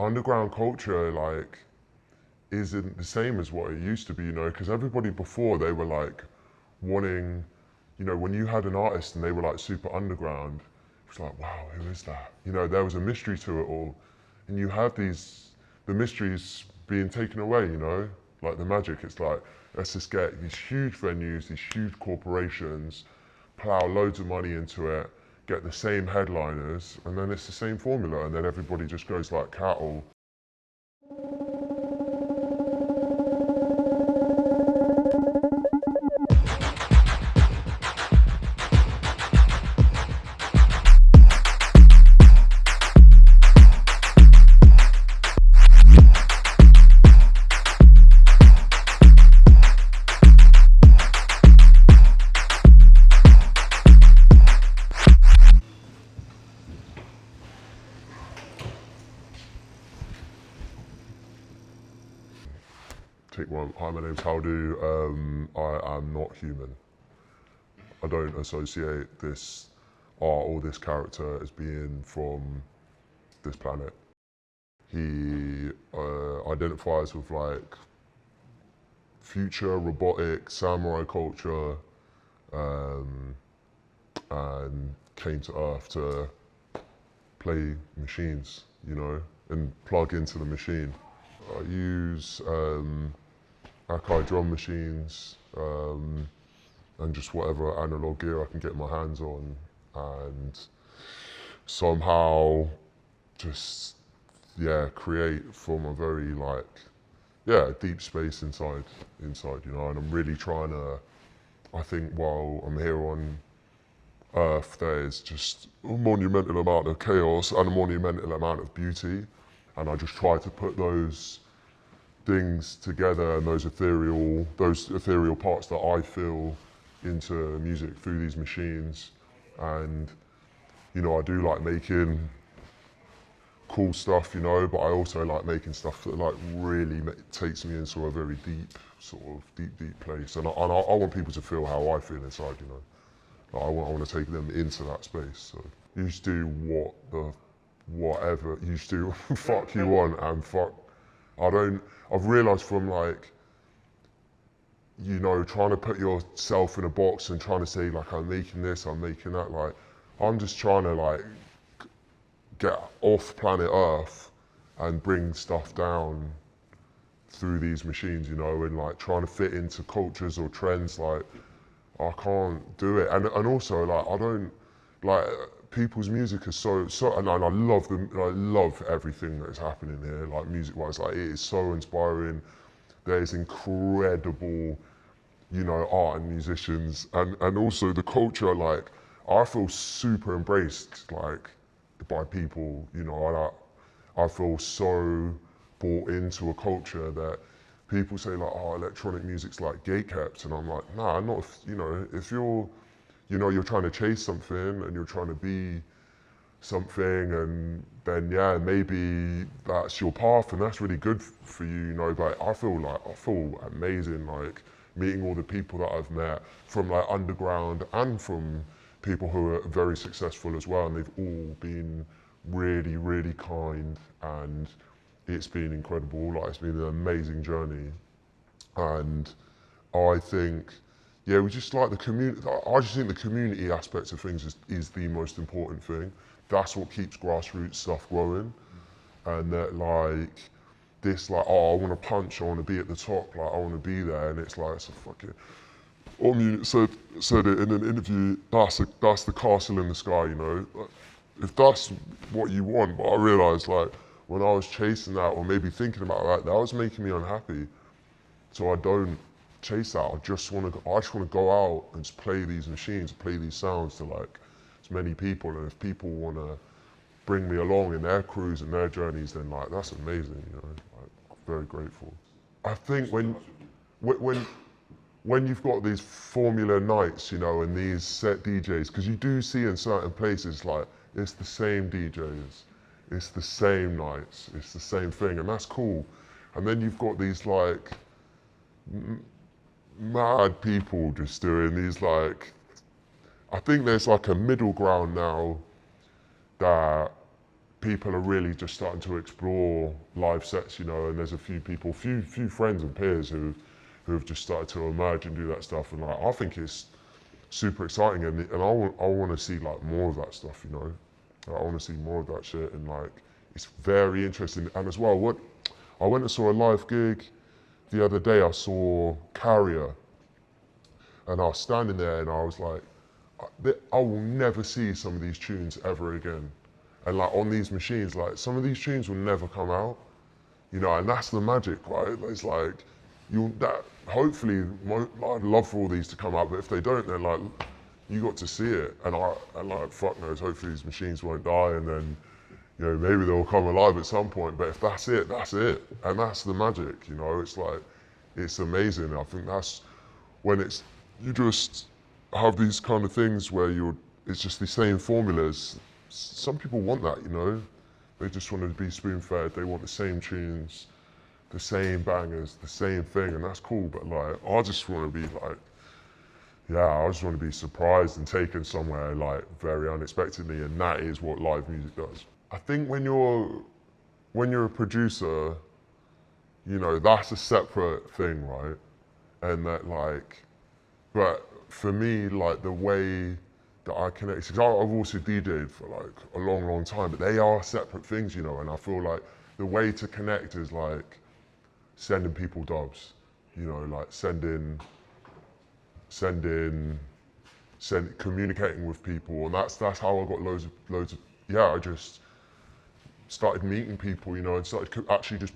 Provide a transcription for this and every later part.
underground culture like isn't the same as what it used to be, you know, because everybody before they were like wanting, you know, when you had an artist and they were like super underground, it was like, wow, who is that? You know, there was a mystery to it all. And you have the mysteries being taken away, you know, like the magic. It's like, let's just get these huge venues, these huge corporations, plow loads of money into it, get the same headliners, and then it's the same formula, and then everybody just goes like cattle. Take one. Hi, my name's Howdu. I am not human. I don't associate this art or this character as being from this planet. He identifies with like future robotic samurai culture, and came to Earth to play machines, you know, and plug into the machine. I use Akai drum machines, and just whatever analog gear I can get my hands on, and somehow just, yeah, create from a very like, yeah, deep space inside, you know, and I'm really trying to, I think while I'm here on Earth, there is just a monumental amount of chaos and a monumental amount of beauty, and I just try to put those things together and those ethereal parts that I feel into music through these machines. And you know, I do like making cool stuff, you know, but I also like making stuff that like really takes me into a very deep deep place, and I want people to feel how I feel inside, you know. Like, I want to take them into that space. So you just do whatever you just do fuck you want, and fuck, I've realised from like, you know, trying to put yourself in a box and trying to say like, I'm making this, I'm making that, like, I'm just trying to like get off planet Earth and bring stuff down through these machines, you know, and like trying to fit into cultures or trends. Like, I can't do it. And also like, I don't, like, people's music is so, and I love them, I love everything that's happening here, like music wise, like it is so inspiring. There's incredible, you know, art and musicians, and also the culture, like, I feel super embraced, like, by people, you know, I feel so bought into a culture that people say like, oh, electronic music's like gatekept, and I'm like, nah, not if, you know, if you're, you know, you're trying to chase something and you're trying to be something, and then yeah, maybe that's your path and that's really good for you, you know. But I feel amazing, like meeting all the people that I've met from like underground and from people who are very successful as well, and they've all been really, really kind, and it's been incredible. Like, it's been an amazing journey, and I think, yeah, we just like the community. I just think the community aspect of things is the most important thing. That's what keeps grassroots stuff growing, and that like this, like, oh, I want to punch, I want to be at the top, like I want to be there, and it's like, it's a fucking. Omni said it in an interview. That's the castle in the sky, you know. If that's what you want, but I realised like when I was chasing that, or maybe thinking about that was making me unhappy. So I don't chase that. I just want to go out and just play these machines, play these sounds to like as many people. And if people want to bring me along in their crews and their journeys, then like that's amazing, you know. Like, very grateful. I think when when you've got these formula nights, you know, and these set DJs, because you do see in certain places like it's the same DJs, it's the same nights, it's the same thing, and that's cool. And then you've got these like mad people just doing these like, I think there's like a middle ground now that people are really just starting to explore live sets, you know, and there's a few people, few friends and peers who have just started to emerge and do that stuff, and like I think it's super exciting, and I want to see like more of that stuff, you know. Like, I want to see more of that shit, and like it's very interesting. And as well, what I went and saw a live gig the other day. I saw Carrier, and I was standing there, and I was like, I will never see some of these tunes ever again. And like on these machines, like some of these tunes will never come out, you know, and that's the magic, right? It's like, hopefully, I'd love for all these to come out, but if they don't, then like, you got to see it. And like, fuck knows, hopefully these machines won't die, and then, you know, maybe they'll come alive at some point, but if that's it, that's it. And that's the magic, you know, it's like, it's amazing. I think that's when you just have these kind of things where it's just the same formulas. Some people want that, you know. They just want to be spoon-fed. They want the same tunes, the same bangers, the same thing, and that's cool. But like, I just want to be like, I just want to be surprised and taken somewhere like very unexpectedly, and that is what live music does. I think when you're a producer, you know, that's a separate thing, right? And that like, but for me, like the way that I connect, because I've also DJed for like a long time, but they are separate things, you know, and I feel like the way to connect is like sending people dubs, you know, like communicating with people, and that's how I got loads of, I just started meeting people, you know, and started actually just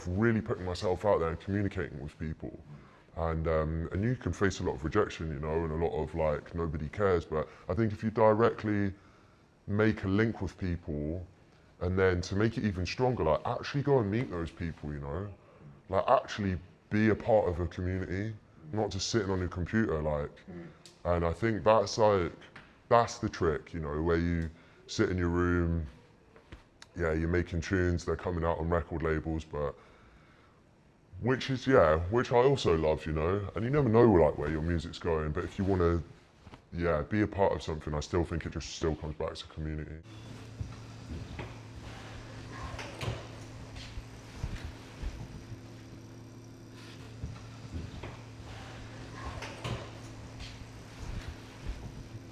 really putting myself out there and communicating with people. And you can face a lot of rejection, you know, and a lot of like, nobody cares. But I think if you directly make a link with people, and then to make it even stronger, like actually go and meet those people, you know, like actually be a part of a community, not just sitting on your computer, like. And I think that's the trick, you know, where you sit in your room, you're making tunes, they're coming out on record labels, but which I also love, you know, and you never know like where your music's going, but if you want to, be a part of something, I still think it just still comes back to community.